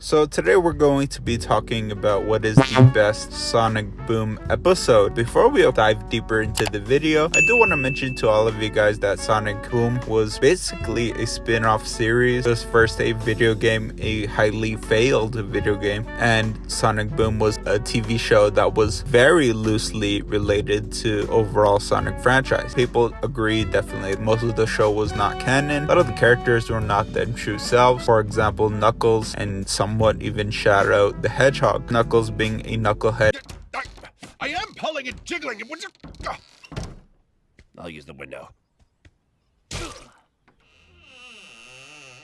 So today we're going to be talking about what is the best Sonic Boom episode. Before we dive deeper into the video, I do want to mention to all of you guys that Sonic Boom was basically a spin-off series. It was first a video game, a highly failed video game, and Sonic Boom was a TV show that was very loosely related to overall Sonic franchise. People agree definitely most of the show was not canon. A lot of the characters were not their true selves. For example, Knuckles and somewhat even Shadow the Hedgehog. Knuckles being a knucklehead. I am pulling and jiggling. I'll use the window.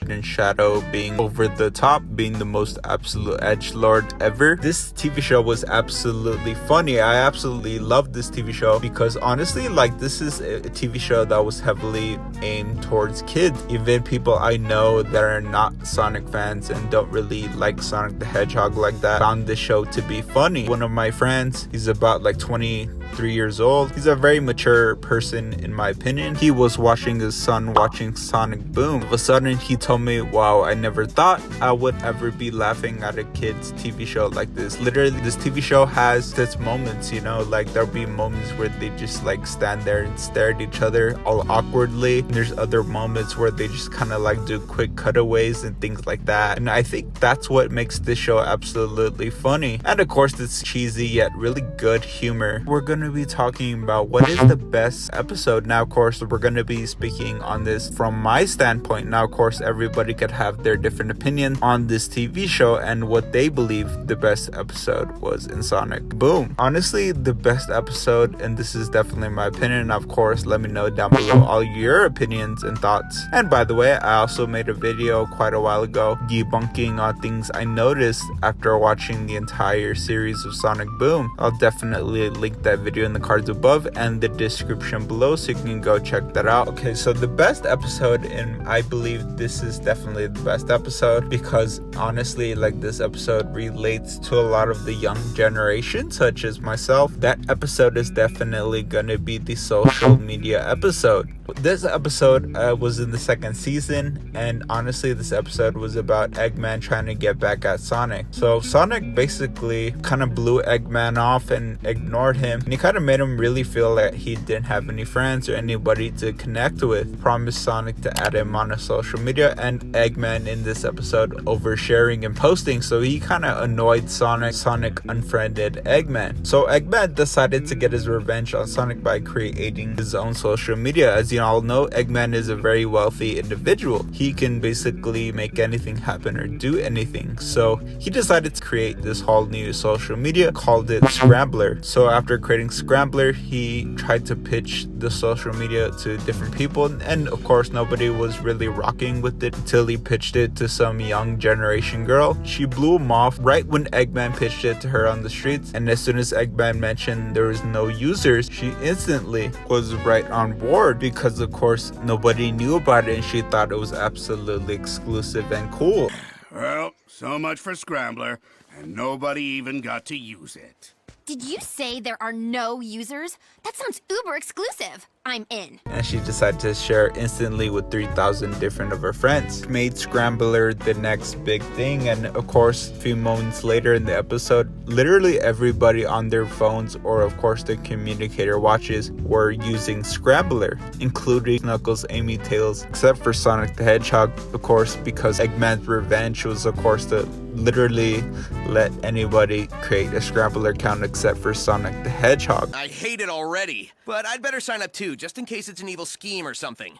And Shadow being over the top, being the most absolute edgelord ever. This TV show was absolutely funny. I absolutely loved this TV show because honestly, this is a TV show that was heavily aimed towards kids. Even people I know that are not Sonic fans and don't really like Sonic the Hedgehog like that found this show to be funny. One of my friends, he's about 23 years old. He's a very mature person in my opinion. He was watching his son watching Sonic Boom. All of a sudden he told me, wow, I never thought I would ever be laughing at a kid's TV show like this. Literally, this TV show has its moments, there'll be moments where they just stand there and stare at each other all awkwardly. And there's other moments where they just kind of do quick cutaways and things like that. And I think that's what makes this show absolutely funny. And of course, it's cheesy yet really good humor. We're going to be talking about what is the best episode. Now, of course, we're going to be speaking on this from my standpoint. Now, of course, everybody could have their different opinion on this TV show and what they believe the best episode was in Sonic Boom. Honestly, the best episode, and this is definitely my opinion, of course, let me know down below all your opinions and thoughts. And by the way, I also made a video quite a while ago debunking on things I noticed after watching the entire series of Sonic Boom. I'll definitely link that video in the cards above and the description below so you can go check that out. Okay, so the best episode, and I believe this is definitely the best episode because honestly, this episode relates to a lot of the young generation such as myself. That episode is definitely gonna be the social media episode. This episode was in the second season, and honestly this episode was about Eggman trying to get back at Sonic. So Sonic basically kind of blew Eggman off and ignored him, and he kind of made him really feel like he didn't have any friends or anybody to connect with. Promised Sonic to add him on a social media, and Eggman in this episode oversharing and posting, so he kind of annoyed Sonic. Sonic unfriended Eggman. So Eggman decided to get his revenge on Sonic by creating his own social media. As you all know, Eggman is a very wealthy individual. He can basically make anything happen or do anything. So he decided to create this whole new social media, called it Scrambler. So after creating Scrambler, he tried to pitch the social media to different people, and of course nobody was really rocking with it until he pitched it to some young generation girl. She blew him off right when Eggman pitched it to her on the streets, and as soon as Eggman mentioned there was no users, she instantly was right on board because of course nobody knew about it and she thought it was absolutely exclusive and cool. Well, so much for Scrambler, and nobody even got to use it. Did you say there are no users? That sounds uber exclusive. I'm in. And she decided to share instantly with 3,000 different of her friends. Made Scrambler the next big thing, and of course a few moments later in the episode, literally everybody on their phones or of course the communicator watches were using Scrambler, including Knuckles, Amy, Tails, except for Sonic the Hedgehog, of course, because Eggman's revenge was of course to literally let anybody create a Scrambler account except for Sonic the Hedgehog. I hate it already, but I'd better sign up too, just in case it's an evil scheme or something.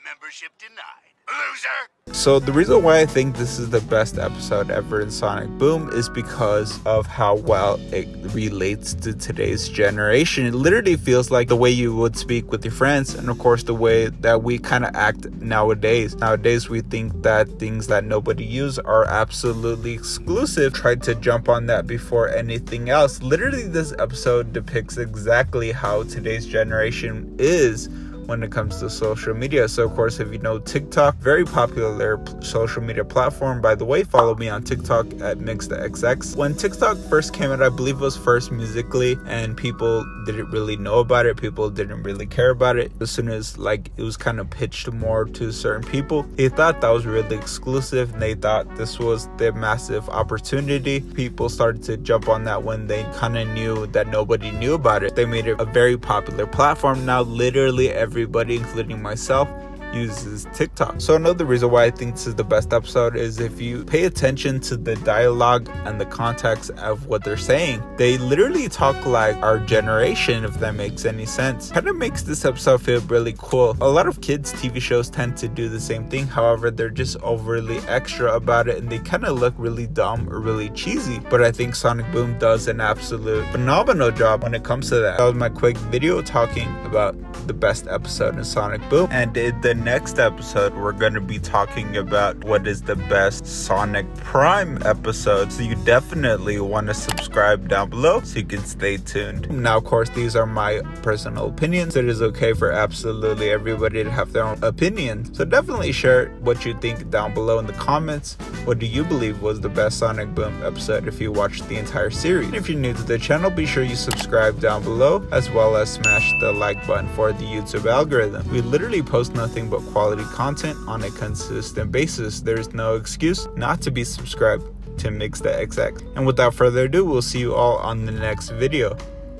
Membership denied. Loser! So the reason why I think this is the best episode ever in Sonic Boom is because of how well it relates to today's generation. It literally feels like the way you would speak with your friends, and of course the way that we kind of act nowadays. Nowadays we think that things that nobody uses are absolutely exclusive. Tried to jump on that before anything else. Literally this episode depicts exactly how today's generation is when it comes to social media. So of course, if you know TikTok, very popular social media platform. By the way, follow me on TikTok at MixTheXX. When TikTok first came out, I believe it was first Musically, and people didn't really know about it. People didn't really care about it. As soon as like it was kind of pitched more to certain people, they thought that was really exclusive, and they thought this was their massive opportunity. People started to jump on that when they kind of knew that nobody knew about it. They made it a very popular platform. Now literally everybody, including myself, uses TikTok. So another reason why I think this is the best episode is if you pay attention to the dialogue and the context of what they're saying, they literally talk like our generation, if that makes any sense. Kind of makes this episode feel really cool. A lot of kids TV shows tend to do the same thing, however they're just overly extra about it and they kind of look really dumb or really cheesy, but I think Sonic Boom does an absolute phenomenal job when it comes to that. That was my quick video talking about the best episode in Sonic Boom, and in the next episode we're going to be talking about what is the best Sonic Prime episode, so you definitely want to subscribe down below so you can stay tuned. Now of course these are my personal opinions. It is okay for absolutely everybody to have their own opinion, so definitely share what you think down below in the comments. What do you believe was the best Sonic Boom episode if you watched the entire series? And if you're new to the channel, be sure you subscribe down below, as well as smash the like button for the YouTube algorithm. We literally post nothing but quality content on a consistent basis. There's no excuse not to be subscribed to MixTheXX. And without further ado, we'll see you all on the next video.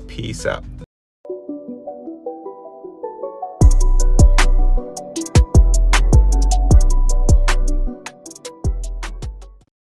Peace out.